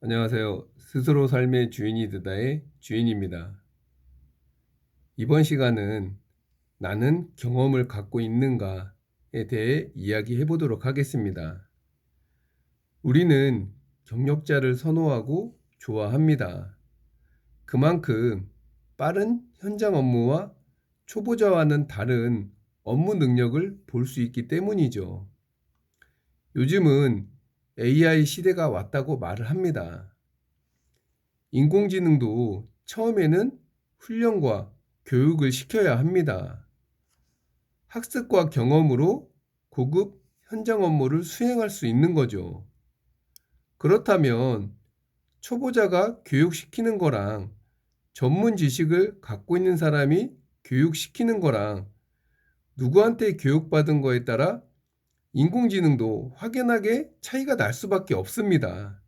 안녕하세요. 스스로 삶의 주인이 되다의 주인입니다. 이번 시간은 나는 경험을 갖고 있는가에 대해 이야기해 보도록 하겠습니다. 우리는 경력자를 선호하고 좋아합니다. 그만큼 빠른 현장 업무와 초보자와는 다른 업무 능력을 볼 수 있기 때문이죠. 요즘은 AI 시대가 왔다고 말을 합니다. 인공지능도 처음에는 훈련과 교육을 시켜야 합니다. 학습과 경험으로 고급 현장 업무를 수행할 수 있는 거죠. 그렇다면 초보자가 교육시키는 거랑 전문 지식을 갖고 있는 사람이 교육시키는 거랑 누구한테 교육받은 거에 따라 인공지능도 확연하게 차이가 날 수밖에 없습니다.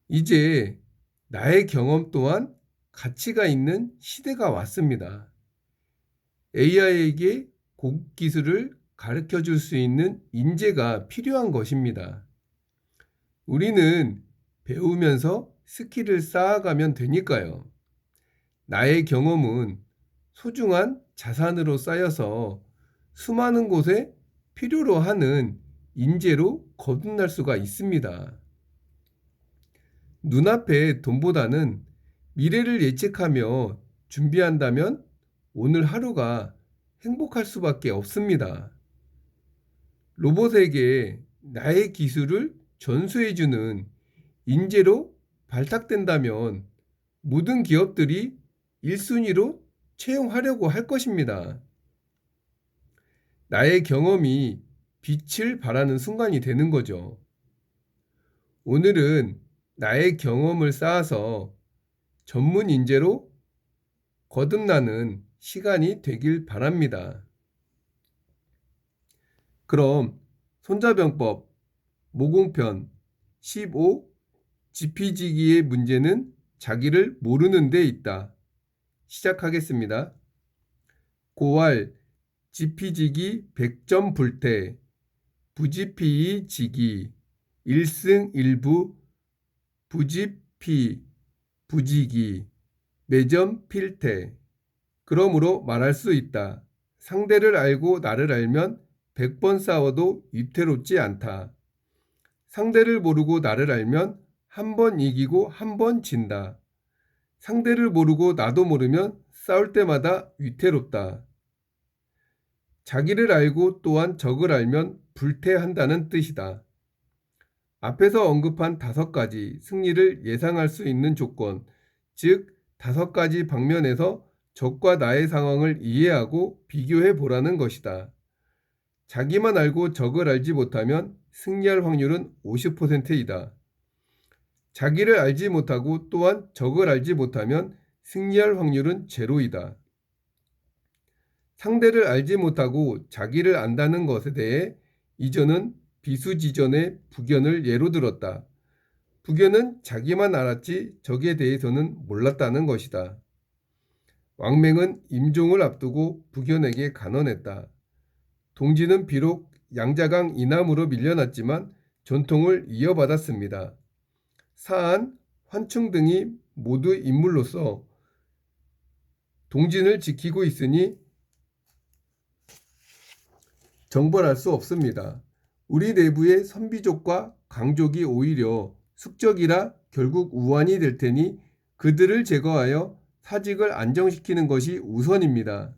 이제 나의 경험 또한 가치가 있는 시대가 왔습니다. AI에게 고급 기술을 가르쳐 줄 수 있는 인재가 필요한 것입니다. 우리는 배우면서 스킬을 쌓아가면 되니까요. 나의 경험은 소중한 자산으로 쌓여서 수많은 곳에 필요로 하는 인재로 거듭날 수가 있습니다. 눈앞의 돈보다는 미래를 예측하며 준비한다면 오늘 하루가 행복할 수밖에 없습니다. 로봇에게 나의 기술을 전수해주는 인재로 발탁된다면 모든 기업들이 1순위로 채용하려고 할 것입니다. 나의 경험이 빛을 발하는 순간이 되는 거죠. 오늘은 나의 경험을 쌓아서 전문 인재로 거듭나는 시간이 되길 바랍니다. 그럼 손자병법 모공편 15 지피지기의 문제는 자기를 모르는 데 있다. 시작하겠습니다. 고알 지피지기 100점 불태 부지피이 지기 1승 1부 부지피 부지기 매점 필태. 그러므로 말할 수 있다. 상대를 알고 나를 알면 100번 싸워도 위태롭지 않다. 상대를 모르고 나를 알면 한 번 이기고 한 번 진다. 상대를 모르고 나도 모르면 싸울 때마다 위태롭다. 자기를 알고 또한 적을 알면 불태한다는 뜻이다. 앞에서 언급한 5가지 승리를 예상할 수 있는 조건, 즉 5가지 방면에서 적과 나의 상황을 이해하고 비교해 보라는 것이다. 자기만 알고 적을 알지 못하면 승리할 확률은 50%이다. 자기를 알지 못하고 또한 적을 알지 못하면 승리할 확률은 제로이다. 상대를 알지 못하고 자기를 안다는 것에 대해 이전은 비수지전의 부견을 예로 들었다. 부견은 자기만 알았지 적에 대해서는 몰랐다는 것이다. 왕맹은 임종을 앞두고 부견에게 간언했다. 동지는 비록 양자강 이남으로 밀려났지만 전통을 이어받았습니다. 사안, 환충 등이 모두 인물로서 동진을 지키고 있으니 정벌할 수 없습니다. 우리 내부의 선비족과 강족이 오히려 숙적이라 결국 우환이 될 테니 그들을 제거하여 사직을 안정시키는 것이 우선입니다.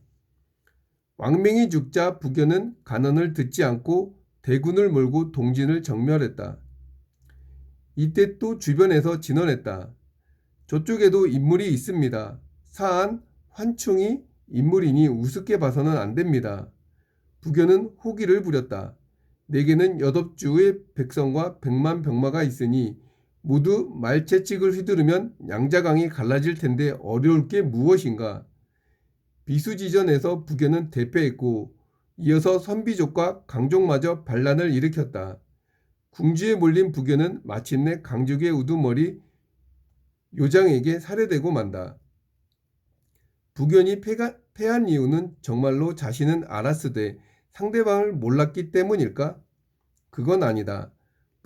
왕맹이 죽자 부견은 간언을 듣지 않고 대군을 몰고 동진을 정멸했다. 이때 또 주변에서 진언했다. 저쪽에도 인물이 있습니다. 사안, 환충이 인물이니 우습게 봐서는 안 됩니다. 부견은 호기를 부렸다. 내게는 8주의 백성과 100만 병마가 있으니 모두 말채찍을 휘두르면 양자강이 갈라질 텐데 어려울 게 무엇인가. 비수지전에서 부견은 대패했고 이어서 선비족과 강족마저 반란을 일으켰다. 궁지에 몰린 부견은 마침내 강족의 우두머리 요장에게 살해되고 만다. 부견이 패한 이유는 정말로 자신은 알았으되 상대방을 몰랐기 때문일까? 그건 아니다.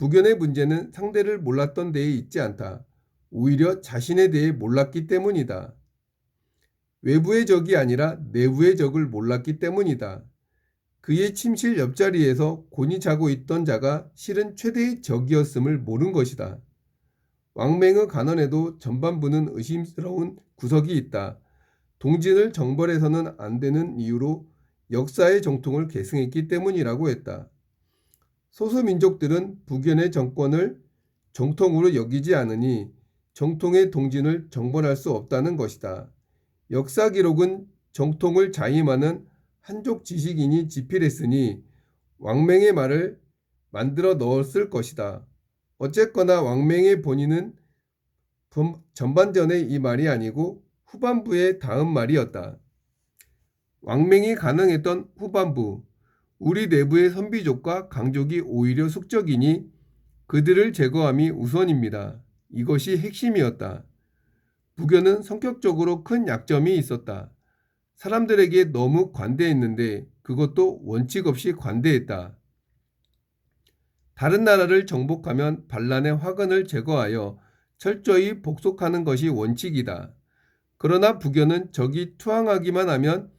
북연의 문제는 상대를 몰랐던 데에 있지 않다. 오히려 자신에 대해 몰랐기 때문이다. 외부의 적이 아니라 내부의 적을 몰랐기 때문이다. 그의 침실 옆자리에서 곤히 자고 있던 자가 실은 최대의 적이었음을 모른 것이다. 왕맹의 간언에도 전반부는 의심스러운 구석이 있다. 동진을 정벌해서는 안 되는 이유로 역사의 정통을 계승했기 때문이라고 했다. 소수민족들은 북연의 정권을 정통으로 여기지 않으니 정통의 동진을 정벌할 수 없다는 것이다. 역사 기록은 정통을 자임하는 한족 지식인이 집필했으니 왕맹의 말을 만들어 넣었을 것이다. 어쨌거나 왕맹의 본인은 전반전의 이 말이 아니고 후반부의 다음 말이었다. 왕맹이 가능했던 후반부, 우리 내부의 선비족과 강족이 오히려 숙적이니 그들을 제거함이 우선입니다. 이것이 핵심이었다. 부교는 성격적으로 큰 약점이 있었다. 사람들에게 너무 관대했는데 그것도 원칙 없이 관대했다. 다른 나라를 정복하면 반란의 화근을 제거하여 철저히 복속하는 것이 원칙이다. 그러나 부교는 적이 투항하기만 하면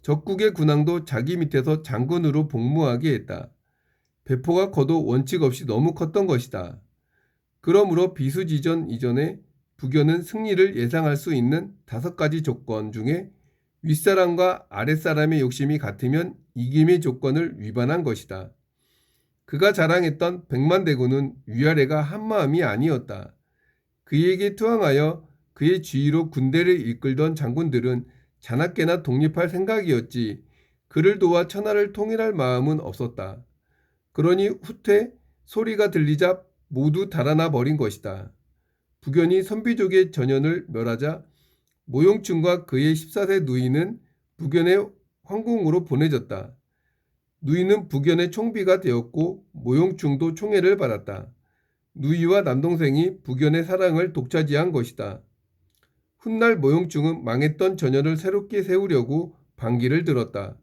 적국의 군왕도 자기 밑에서 장군으로 복무하게 했다. 배포가 커도 원칙 없이 너무 컸던 것이다. 그러므로 비수지전 이전에 부교는 승리를 예상할 수 있는 5가지 조건 중에 윗사람과 아랫사람의 욕심이 같으면 이김의 조건을 위반한 것이다. 그가 자랑했던 100만 대군은 위아래가 한마음이 아니었다. 그에게 투항하여 그의 지휘로 군대를 이끌던 장군들은 자나깨나 독립할 생각이었지 그를 도와 천하를 통일할 마음은 없었다. 그러니 후퇴 소리가 들리자 모두 달아나 버린 것이다. 부견이 선비족의 전연을 멸하자 모용충과 그의 14세 누이는 부견의 황궁으로 보내졌다. 누이는 부견의 총비가 되었고 모용충도 총애를 받았다. 누이와 남동생이 부견의 사랑을 독차지한 것이다. 훗날 모용충은 망했던 전연을 새롭게 세우려고 반기를 들었다.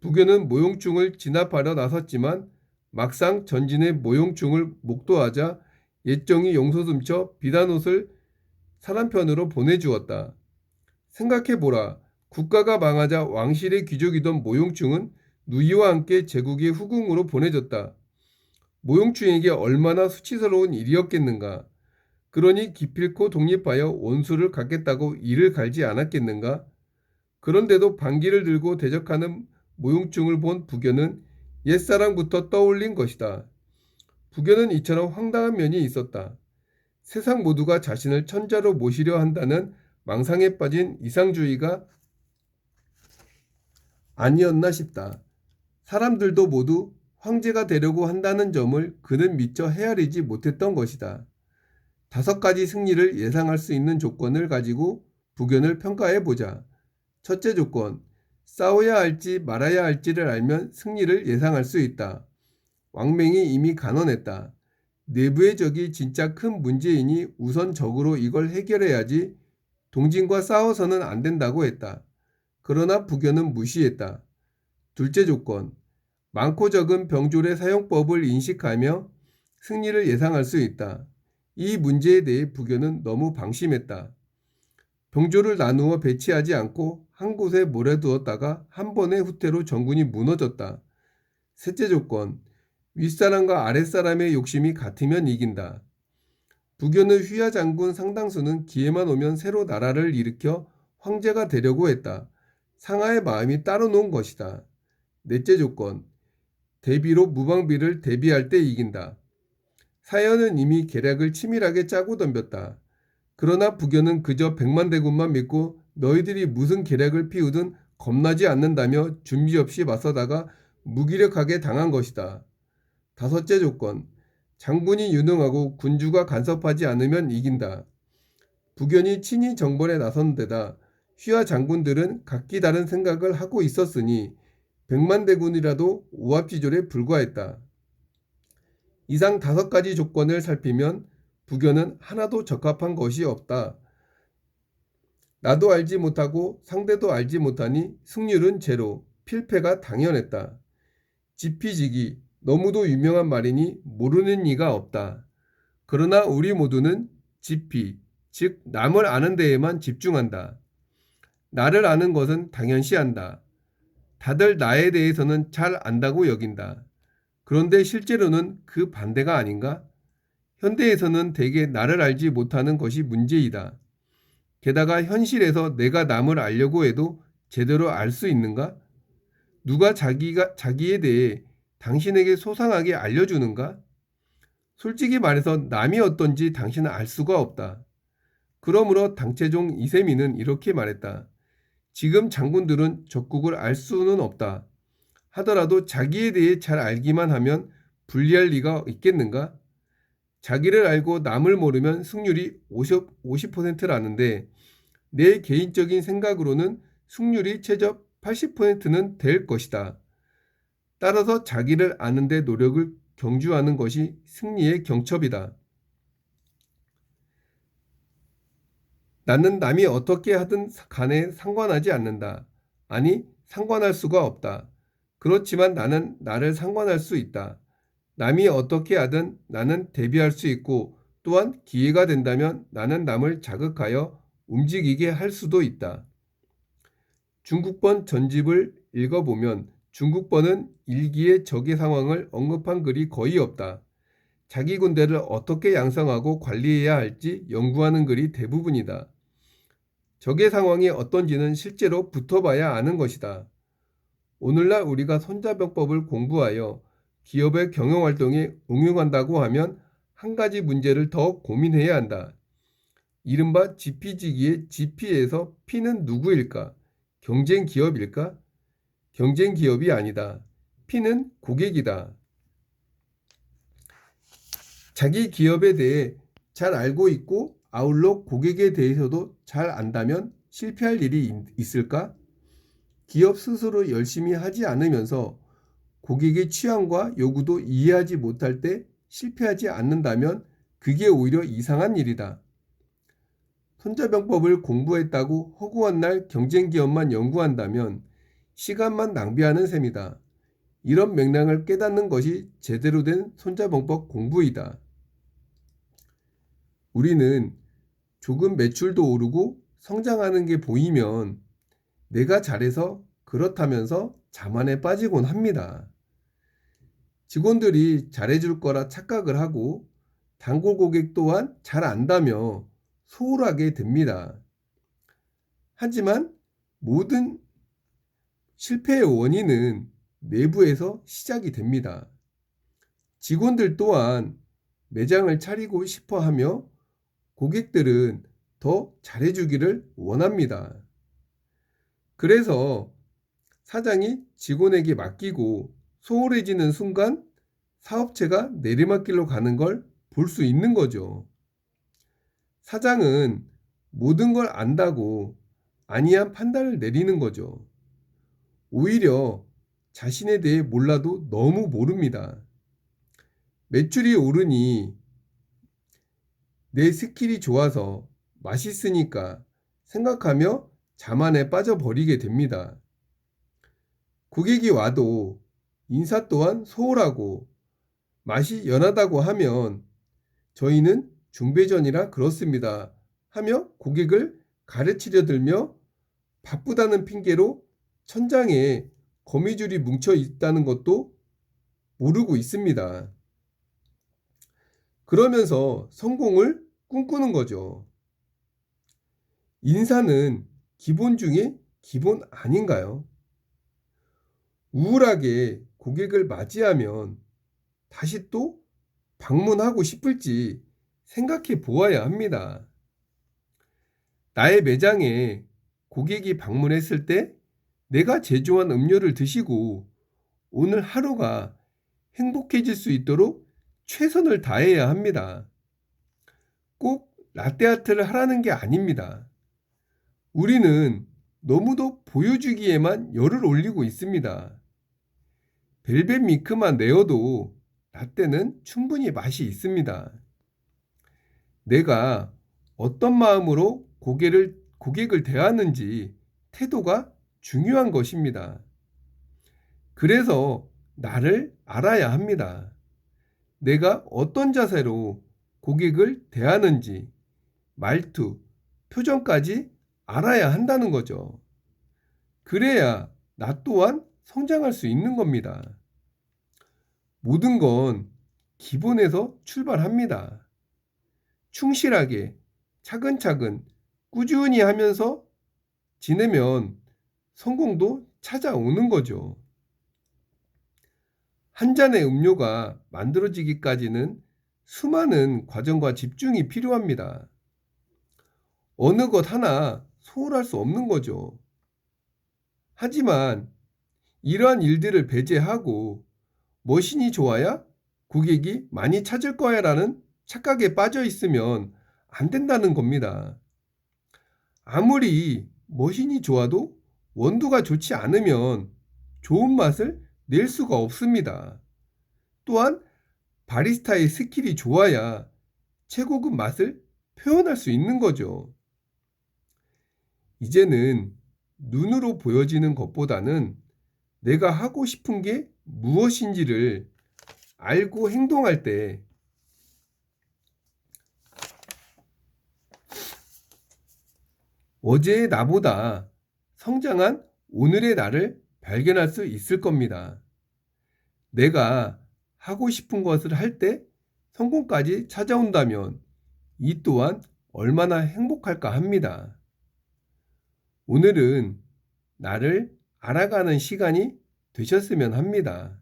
부견은 모용충을 진압하려 나섰지만 막상 전진의 모용충을 목도하자 옛정이 용솟음쳐 비단옷을 사람 편으로 보내주었다. 생각해보라. 국가가 망하자 왕실의 귀족이던 모용충은 누이와 함께 제국의 후궁으로 보내졌다. 모용충에게 얼마나 수치스러운 일이었겠는가. 그러니 기필코 독립하여 원수를 갚겠다고 이를 갈지 않았겠는가. 그런데도 반기를 들고 대적하는 모용충을 본 부견은 옛사랑부터 떠올린 것이다. 부견은 이처럼 황당한 면이 있었다. 세상 모두가 자신을 천자로 모시려 한다는 망상에 빠진 이상주의가 아니었나 싶다. 사람들도 모두 황제가 되려고 한다는 점을 그는 미처 헤아리지 못했던 것이다. 5가지 승리를 예상할 수 있는 조건을 가지고 부견을 평가해 보자. 첫째 조건, 싸워야 할지 말아야 할지를 알면 승리를 예상할 수 있다. 왕맹이 이미 간언했다. 내부의 적이 진짜 큰 문제이니 우선 적으로 이걸 해결해야지 동진과 싸워서는 안 된다고 했다. 그러나 부견은 무시했다. 둘째 조건, 많고 적은 병졸의 사용법을 인식하며 승리를 예상할 수 있다. 이 문제에 대해 부견은 너무 방심했다. 병졸을 나누어 배치하지 않고 한 곳에 몰아두었다가 한 번의 후퇴로 전군이 무너졌다. 셋째 조건, 윗사람과 아랫사람의 욕심이 같으면 이긴다. 부견의 휘하 장군 상당수는 기회만 오면 새로 나라를 일으켜 황제가 되려고 했다. 상하의 마음이 따로 놓은 것이다. 넷째 조건, 대비로 무방비를 대비할 때 이긴다. 사연은 이미 계략을 치밀하게 짜고 덤볐다. 그러나 부견은 그저 100만 대군만 믿고 너희들이 무슨 계략을 피우든 겁나지 않는다며 준비 없이 맞서다가 무기력하게 당한 것이다. 5째 조건, 장군이 유능하고 군주가 간섭하지 않으면 이긴다. 부견이 친히 정벌에 나선 데다 휘하 장군들은 각기 다른 생각을 하고 있었으니 100만 대군이라도 오합지졸에 불과했다. 이상 5가지 조건을 살피면 부견은 하나도 적합한 것이 없다. 나도 알지 못하고 상대도 알지 못하니 승률은 제로, 필패가 당연했다. 지피지기, 너무도 유명한 말이니 모르는 이가 없다. 그러나 우리 모두는 지피, 즉 남을 아는 데에만 집중한다. 나를 아는 것은 당연시한다. 다들 나에 대해서는 잘 안다고 여긴다. 그런데 실제로는 그 반대가 아닌가? 현대에서는 대개 나를 알지 못하는 것이 문제이다. 게다가 현실에서 내가 남을 알려고 해도 제대로 알 수 있는가? 누가 자기에 대해 당신에게 소상하게 알려주는가? 솔직히 말해서 남이 어떤지 당신은 알 수가 없다. 그러므로 당체종 이세민은 이렇게 말했다. 지금 장군들은 적국을 알 수는 없다. 하더라도 자기에 대해 잘 알기만 하면 불리할 리가 있겠는가? 자기를 알고 남을 모르면 승률이 50%라는데 내 개인적인 생각으로는 승률이 최저 80%는 될 것이다. 따라서 자기를 아는데 노력을 경주하는 것이 승리의 경첩이다. 나는 남이 어떻게 하든 간에 상관하지 않는다. 아니, 상관할 수가 없다. 그렇지만 나는 나를 상관할 수 있다. 남이 어떻게 하든 나는 대비할 수 있고 또한 기회가 된다면 나는 남을 자극하여 움직이게 할 수도 있다. 중국번 전집을 읽어보면 중국번은 일기에 적의 상황을 언급한 글이 거의 없다. 자기 군대를 어떻게 양성하고 관리해야 할지 연구하는 글이 대부분이다. 적의 상황이 어떤지는 실제로 붙어봐야 아는 것이다. 오늘날 우리가 손자병법을 공부하여 기업의 경영활동에 응용한다고 하면 한 가지 문제를 더 고민해야 한다. 이른바 GP지기의 GP에서 P는 누구일까? 경쟁 기업일까? 경쟁 기업이 아니다. P는 고객이다. 자기 기업에 대해 잘 알고 있고 아울러 고객에 대해서도 잘 안다면 실패할 일이 있을까? 기업 스스로 열심히 하지 않으면서 고객의 취향과 요구도 이해하지 못할 때 실패하지 않는다면 그게 오히려 이상한 일이다. 손자병법을 공부했다고 허구한 날 경쟁 기업만 연구한다면 시간만 낭비하는 셈이다. 이런 맥락을 깨닫는 것이 제대로 된 손자병법 공부이다. 우리는 조금 매출도 오르고 성장하는 게 보이면 내가 잘해서 그렇다면서 자만에 빠지곤 합니다. 직원들이 잘해줄 거라 착각을 하고 단골 고객 또한 잘 안다며 소홀하게 됩니다. 하지만 모든 실패의 원인은 내부에서 시작이 됩니다. 직원들 또한 매장을 차리고 싶어 하며 고객들은 더 잘해주기를 원합니다. 그래서 사장이 직원에게 맡기고 소홀해지는 순간 사업체가 내리막길로 가는 걸 볼 수 있는 거죠. 사장은 모든 걸 안다고 안이한 판단을 내리는 거죠. 오히려 자신에 대해 몰라도 너무 모릅니다. 매출이 오르니 내 스킬이 좋아서 맛있으니까 생각하며 자만에 빠져버리게 됩니다. 고객이 와도 인사 또한 소홀하고 맛이 연하다고 하면 저희는 중배전이라 그렇습니다 하며 고객을 가르치려 들며 바쁘다는 핑계로 천장에 거미줄이 뭉쳐 있다는 것도 모르고 있습니다. 그러면서 성공을 꿈꾸는 거죠. 인사는 기본 중에 기본 아닌가요? 우울하게 고객을 맞이하면 다시 또 방문하고 싶을지 생각해 보아야 합니다. 나의 매장에 고객이 방문했을 때 내가 제조한 음료를 드시고 오늘 하루가 행복해질 수 있도록 최선을 다해야 합니다. 꼭 라떼아트를 하라는 게 아닙니다. 우리는 너무도 보여주기에만 열을 올리고 있습니다. 벨벳 밀크만 내어도 라떼는 충분히 맛이 있습니다. 내가 어떤 마음으로 고객을 대하는지 태도가 중요한 것입니다. 그래서 나를 알아야 합니다. 내가 어떤 자세로 고객을 대하는지, 말투, 표정까지 알아야 한다는 거죠. 그래야 나 또한 성장할 수 있는 겁니다. 모든 건 기본에서 출발합니다. 충실하게, 차근차근, 꾸준히 하면서 지내면 성공도 찾아오는 거죠. 한 잔의 음료가 만들어지기까지는 수많은 과정과 집중이 필요합니다. 어느 것 하나 소홀할 수 없는 거죠. 하지만 이러한 일들을 배제하고 머신이 좋아야 고객이 많이 찾을 거야 라는 착각에 빠져 있으면 안 된다는 겁니다. 아무리 머신이 좋아도 원두가 좋지 않으면 좋은 맛을 낼 수가 없습니다. 또한 바리스타의 스킬이 좋아야 최고급 맛을 표현할 수 있는 거죠. 이제는 눈으로 보여지는 것보다는 내가 하고 싶은 게 무엇인지를 알고 행동할 때 어제의 나보다 성장한 오늘의 나를 발견할 수 있을 겁니다. 내가 하고 싶은 것을 할 때 성공까지 찾아온다면 이 또한 얼마나 행복할까 합니다. 오늘은 나를 알아가는 시간이 되셨으면 합니다.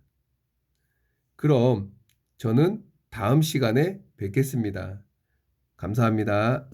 그럼 저는 다음 시간에 뵙겠습니다. 감사합니다.